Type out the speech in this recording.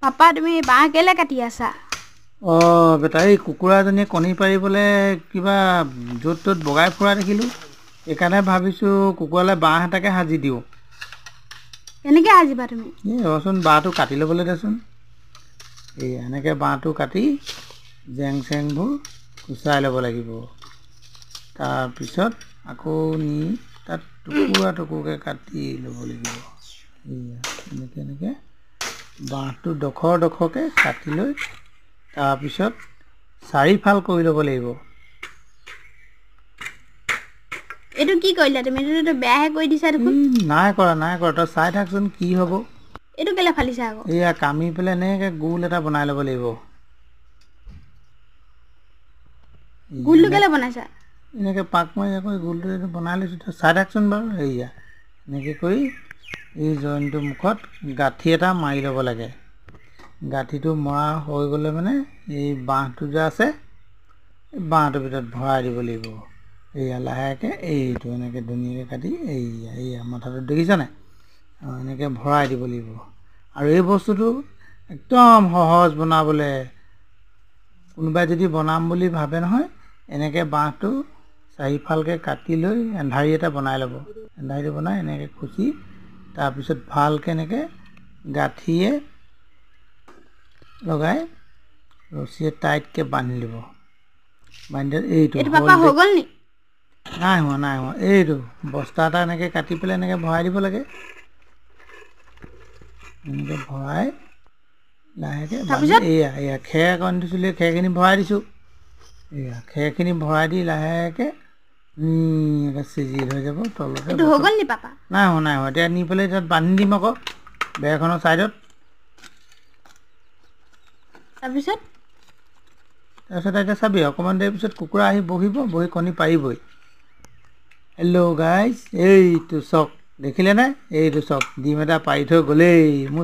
Papa তুমি বাঁহ কেলে কাটি আছা? বেটা এই কুকুৰাজনীয়ে কণী পাৰিবলৈ কিবা য'ত ত'ত বগাই ফুৰা দেখিলোঁ। সেইকাৰণে ভাবিছোঁ কুকুৰালৈ বাঁহ এটাকে সাজি দিওঁ। কেনেকৈ সাজিবা তুমি? এই ৰচোন বাঁহটো কাটি ল'বলৈ দেচোন। এই এনেকৈ বাঁহটো কাটি জেং চেংবোৰ গুচাই ল'ব লাগিব। তাৰপিছত আকৌ নি তাত টুকুৰা টুকুৰকৈ কাটি ল'ব লাগিব। এয়া এনেকৈ বাঁহটো ডখৰ ডখৰকৈ কাটি লৈ তাৰপিছত চাৰিফাল কৰি ল'ব লাগিব। এইটো কি কৰিলা তুমি? এইটোতো বেয়াহে কৰি দিছা দেখোন। নাই কৰা তই চাই থাকচোন কি হ'ব। এইটো কেলে ফালিছা আকৌ? এয়া কামি পেলাই এনেকৈ গোল এটা বনাই ল'ব লাগিব। গোলটো কেলে বনাইছা? এনেকৈ পাক মাৰি আকৌ গোলটো এইটো বনাই লৈছোঁ। তই চাই থাকচোন বাৰু। এয়া এনেকৈ কৰি এই জইনটোৰ মুখত গাঁঠি এটা মাৰি ল'ব লাগে। গাঁঠিটো মৰা হৈ গ'লে মানে এই বাঁহটো যে আছে এই বাঁহটোৰ ভিতৰত ভৰাই দিব লাগিব। এয়া লাহেকৈ এইটো এনেকৈ ধুনীয়াকৈ কাটি এয়া মাথাটো দেখিছ নাই? এনেকৈ ভৰাই দিব লাগিব। আৰু এই বস্তুটো একদম সহজ বনাবলৈ। কোনোবাই যদি বনাম বুলি ভাবে নহয়, এনেকৈ বাঁহটো চাৰিফালকৈ কাটি লৈ এন্ধাৰি এটা বনাই ল'ব। এন্ধাৰিটো বনাই এনেকৈ খুচি তাৰপিছত ভালকৈ এনেকৈ গাঁঠিয়ে লগাই ৰছীয়ে টাইটকৈ বান্ধি দিব। বান্ধি এইটো পাপা হৈ গ'ল নি? নাই হোৱা। এইটো বস্তা এটা এনেকৈ কাটি পেলাই এনেকৈ ভৰাই দিব লাগে। এনেকৈ ভৰাই লাহেকৈ এয়া খেৰ অকণ দিছিলোঁ, খেৰখিনি ভৰাই দিছোঁ। এয়া খেৰখিনি ভৰাই দি লাহেকৈ চিজিল হৈ যাব তলতে। হৈ গ'ল নি পাপা? নাই হোৱা। এতিয়া নি পেলাই তাত বান্ধি দিম আকৌ বেৰখনৰ ছাইডত। তাৰপিছত এতিয়া চাবি অকণমান দেৰি পিছত কুকুৰা আহি বহি কণী পাৰিবই। হেল্ল' গাইজ, এইটো চক দেখিলেনে? এইটো চক ডিম এটা পাৰি থৈ গ'লেই।